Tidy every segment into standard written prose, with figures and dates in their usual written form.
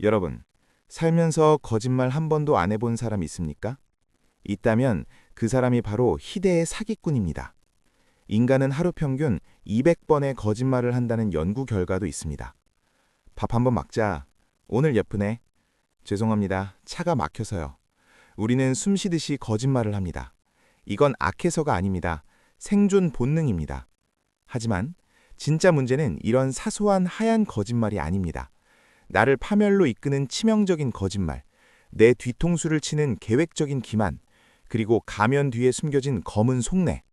여러분, 살면서 거짓말 한 번도 안 해본 사람 있습니까? 있다면 그 사람이 바로 희대의 사기꾼입니다. 인간은 하루 평균 200번의 거짓말을 한다는 연구 결과도 있습니다. 밥 한번 먹자. 오늘 예쁘네. 죄송합니다. 차가 막혀서요. 우리는 숨 쉬듯이 거짓말을 합니다. 이건 악해서가 아닙니다. 생존 본능입니다. 하지만 진짜 문제는 이런 사소한 하얀 거짓말이 아닙니다. 나를 파멸로 이끄는 치명적인 거짓말, 내 뒤통수를 치는 계획적인 기만, 그리고 가면 뒤에 숨겨진 검은 속내.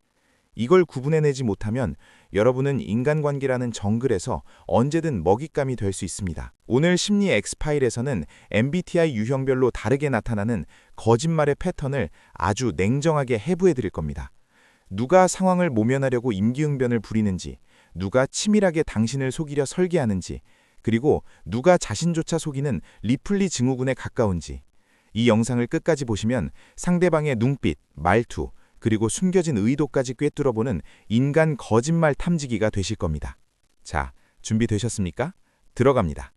이걸 구분해내지 못하면 여러분은 인간관계라는 정글에서 언제든 먹잇감이 될 수 있습니다. 오늘 심리 엑스파일에서는 MBTI 유형별로 다르게 나타나는 거짓말의 패턴을 아주 냉정하게 해부해드릴 겁니다. 누가 상황을 모면하려고 임기응변을 부리는지, 누가 치밀하게 당신을 속이려 설계하는지, 그리고 누가 자신조차 속이는 리플리 증후군에 가까운지. 이 영상을 끝까지 보시면 상대방의 눈빛, 말투, 그리고 숨겨진 의도까지 꿰뚫어보는 인간 거짓말 탐지기가 되실 겁니다. 자, 준비되셨습니까? 들어갑니다.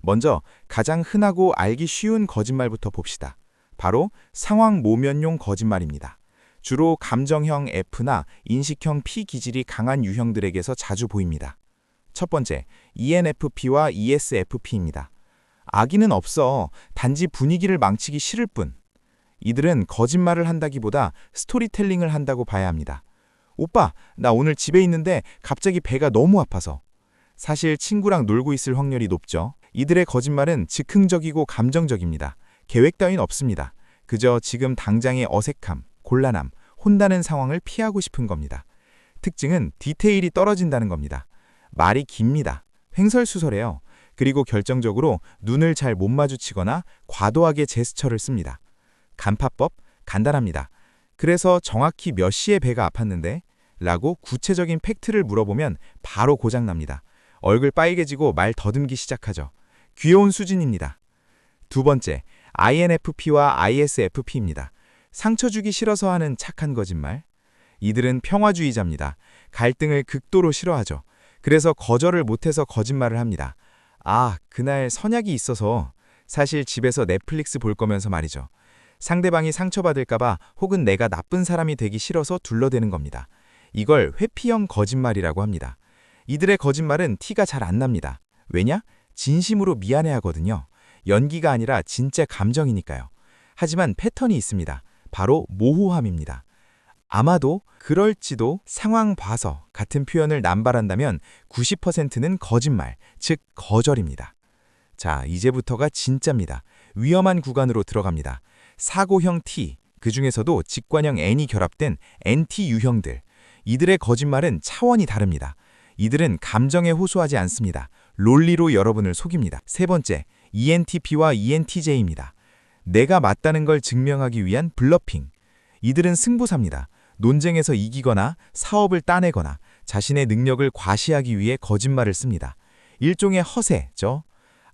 먼저 가장 흔하고 알기 쉬운 거짓말부터 봅시다. 바로 상황 모면용 거짓말입니다. 주로 감정형 F나 인식형 P 기질이 강한 유형들에게서 자주 보입니다. 첫 번째, ENFP와 ESFP입니다. 악의는 없어. 단지 분위기를 망치기 싫을 뿐. 이들은 거짓말을 한다기보다 스토리텔링을 한다고 봐야 합니다. 오빠, 나 오늘 집에 있는데 갑자기 배가 너무 아파서. 사실 친구랑 놀고 있을 확률이 높죠. 이들의 거짓말은 즉흥적이고 감정적입니다. 계획 따윈 없습니다. 그저 지금 당장의 어색함, 곤란함, 혼나는 상황을 피하고 싶은 겁니다. 특징은 디테일이 떨어진다는 겁니다. 말이 깁니다. 횡설수설해요. 그리고 결정적으로 눈을 잘 못 마주치거나 과도하게 제스처를 씁니다. 간파법 간단합니다. 그래서 정확히 몇 시에 배가 아팠는데? 라고 구체적인 팩트를 물어보면 바로 고장납니다. 얼굴 빨개지고 말 더듬기 시작하죠. 귀여운 수준입니다. 두 번째, INFP와 ISFP입니다. 상처 주기 싫어서 하는 착한 거짓말. 이들은 평화주의자입니다. 갈등을 극도로 싫어하죠. 그래서 거절을 못해서 거짓말을 합니다. 아, 그날 선약이 있어서. 사실 집에서 넷플릭스 볼 거면서 말이죠. 상대방이 상처받을까봐 혹은 내가 나쁜 사람이 되기 싫어서 둘러대는 겁니다. 이걸 회피형 거짓말이라고 합니다. 이들의 거짓말은 티가 잘 안 납니다. 왜냐? 진심으로 미안해하거든요. 연기가 아니라 진짜 감정이니까요. 하지만 패턴이 있습니다. 바로 모호함입니다. 아마도, 그럴지도, 상황 봐서 같은 표현을 남발한다면 90%는 거짓말, 즉 거절입니다. 자, 이제부터가 진짜입니다. 위험한 구간으로 들어갑니다. 사고형 T, 그 중에서도 직관형 N이 결합된 NT 유형들. 이들의 거짓말은 차원이 다릅니다. 이들은 감정에 호소하지 않습니다. 논리로 여러분을 속입니다. 세 번째, ENTP와 ENTJ입니다. 내가 맞다는 걸 증명하기 위한 블러핑. 이들은 승부사입니다. 논쟁에서 이기거나 사업을 따내거나 자신의 능력을 과시하기 위해 거짓말을 씁니다. 일종의 허세죠.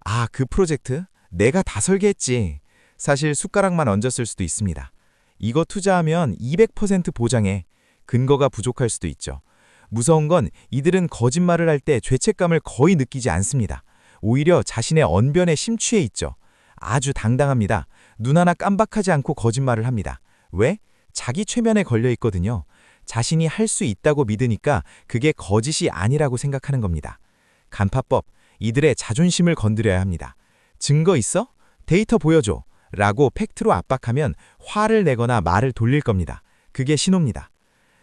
아, 그 프로젝트? 내가 다 설계했지. 사실 숟가락만 얹었을 수도 있습니다. 이거 투자하면 200% 보장해. 근거가 부족할 수도 있죠. 무서운 건 이들은 거짓말을 할 때 죄책감을 거의 느끼지 않습니다. 오히려 자신의 언변에 심취해 있죠. 아주 당당합니다. 눈 하나 깜박하지 않고 거짓말을 합니다. 왜? 자기 최면에 걸려 있거든요. 자신이 할 수 있다고 믿으니까 그게 거짓이 아니라고 생각하는 겁니다. 간파법, 이들의 자존심을 건드려야 합니다. 증거 있어? 데이터 보여줘. 라고 팩트로 압박하면 화를 내거나 말을 돌릴 겁니다. 그게 신호입니다.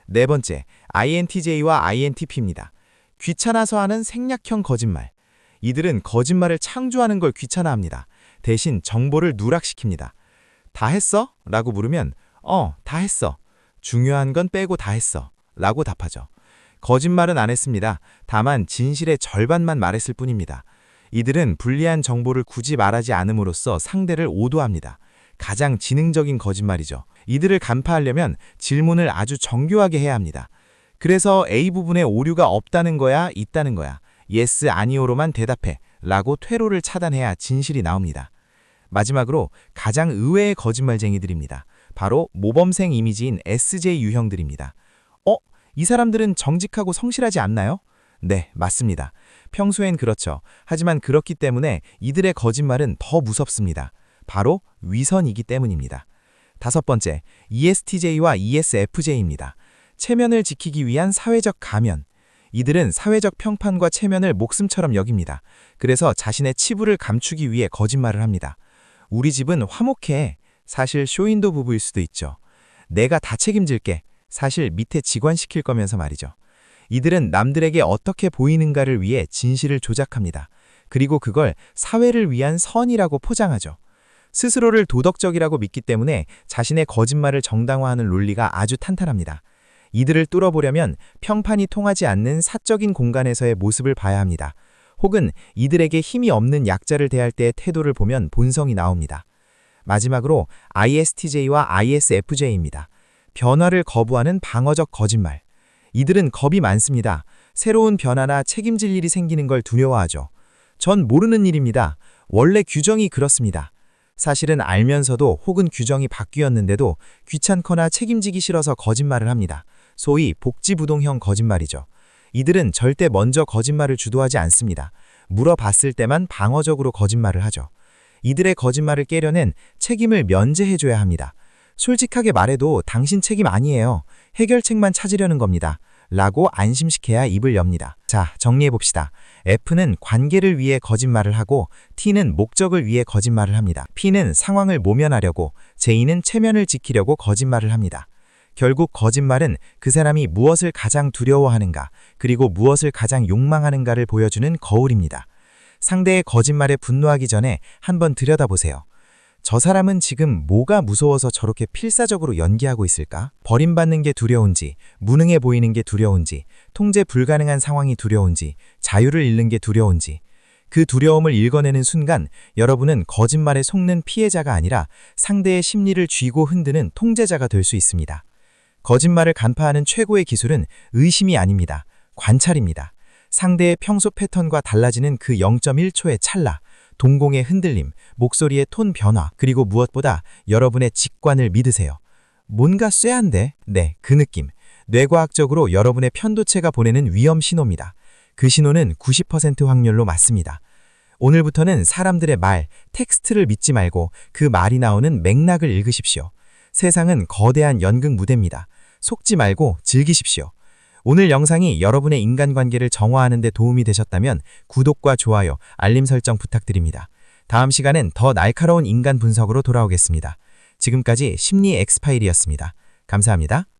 네 번째, INTJ와 INTP입니다. 귀찮아서 하는 생략형 거짓말. 이들은 거짓말을 창조하는 걸 귀찮아합니다. 대신 정보를 누락시킵니다. 다 했어? 라고 물으면 다 했어. 중요한 건 빼고 다 했어. 라고 답하죠. 거짓말은 안 했습니다. 다만 진실의 절반만 말했을 뿐입니다. 이들은 불리한 정보를 굳이 말하지 않음으로써 상대를 오도합니다. 가장 지능적인 거짓말이죠. 이들을 간파하려면 질문을 아주 정교하게 해야 합니다. 그래서 A 부분에 오류가 없다는 거야, 있다는 거야. yes, 아니오로만 대답해. 라고 퇴로를 차단해야 진실이 나옵니다. 마지막으로 가장 의외의 거짓말쟁이들입니다. 바로 모범생 이미지인 SJ 유형들입니다. 이 사람들은 정직하고 성실하지 않나요? 네, 맞습니다. 평소엔 그렇죠. 하지만 그렇기 때문에 이들의 거짓말은 더 무섭습니다. 바로 위선이기 때문입니다. 다섯 번째, ESTJ와 ESFJ입니다. 체면을 지키기 위한 사회적 가면. 이들은 사회적 평판과 체면을 목숨처럼 여깁니다. 그래서 자신의 치부를 감추기 위해 거짓말을 합니다. 우리 집은 화목해. 사실 쇼윈도 부부일 수도 있죠. 내가 다 책임질게. 사실 밑에 직원 시킬 거면서 말이죠. 이들은 남들에게 어떻게 보이는가를 위해 진실을 조작합니다. 그리고 그걸 사회를 위한 선이라고 포장하죠. 스스로를 도덕적이라고 믿기 때문에 자신의 거짓말을 정당화하는 논리가 아주 탄탄합니다. 이들을 뚫어보려면 평판이 통하지 않는 사적인 공간에서의 모습을 봐야 합니다. 혹은 이들에게 힘이 없는 약자를 대할 때의 태도를 보면 본성이 나옵니다. 마지막으로 ISTJ와 ISFJ입니다. 변화를 거부하는 방어적 거짓말. 이들은 겁이 많습니다. 새로운 변화나 책임질 일이 생기는 걸 두려워하죠. 전 모르는 일입니다. 원래 규정이 그렇습니다. 사실은 알면서도 혹은 규정이 바뀌었는데도 귀찮거나 책임지기 싫어서 거짓말을 합니다. 소위 복지부동형 거짓말이죠. 이들은 절대 먼저 거짓말을 주도하지 않습니다. 물어봤을 때만 방어적으로 거짓말을 하죠. 이들의 거짓말을 깨려낸 책임을 면제해줘야 합니다. 솔직하게 말해도 당신 책임 아니에요. 해결책만 찾으려는 겁니다. 라고 안심시켜야 입을 엽니다. 자, 정리해봅시다. F는 관계를 위해 거짓말을 하고 T는 목적을 위해 거짓말을 합니다. P는 상황을 모면하려고, J는 체면을 지키려고 거짓말을 합니다. 결국 거짓말은 그 사람이 무엇을 가장 두려워하는가, 그리고 무엇을 가장 욕망하는가를 보여주는 거울입니다. 상대의 거짓말에 분노하기 전에 한번 들여다보세요. 저 사람은 지금 뭐가 무서워서 저렇게 필사적으로 연기하고 있을까? 버림받는 게 두려운지, 무능해 보이는 게 두려운지, 통제 불가능한 상황이 두려운지, 자유를 잃는 게 두려운지. 그 두려움을 읽어내는 순간 여러분은 거짓말에 속는 피해자가 아니라 상대의 심리를 쥐고 흔드는 통제자가 될 수 있습니다. 거짓말을 간파하는 최고의 기술은 의심이 아닙니다. 관찰입니다. 상대의 평소 패턴과 달라지는 그 0.1초의 찰나, 동공의 흔들림, 목소리의 톤 변화, 그리고 무엇보다 여러분의 직관을 믿으세요. 뭔가 쎄한데? 네, 그 느낌. 뇌과학적으로 여러분의 편도체가 보내는 위험 신호입니다. 그 신호는 90% 확률로 맞습니다. 오늘부터는 사람들의 말, 텍스트를 믿지 말고 그 말이 나오는 맥락을 읽으십시오. 세상은 거대한 연극 무대입니다. 속지 말고 즐기십시오. 오늘 영상이 여러분의 인간관계를 정화하는 데 도움이 되셨다면 구독과 좋아요, 알림 설정 부탁드립니다. 다음 시간엔 더 날카로운 인간 분석으로 돌아오겠습니다. 지금까지 심리 엑스파일이었습니다. 감사합니다.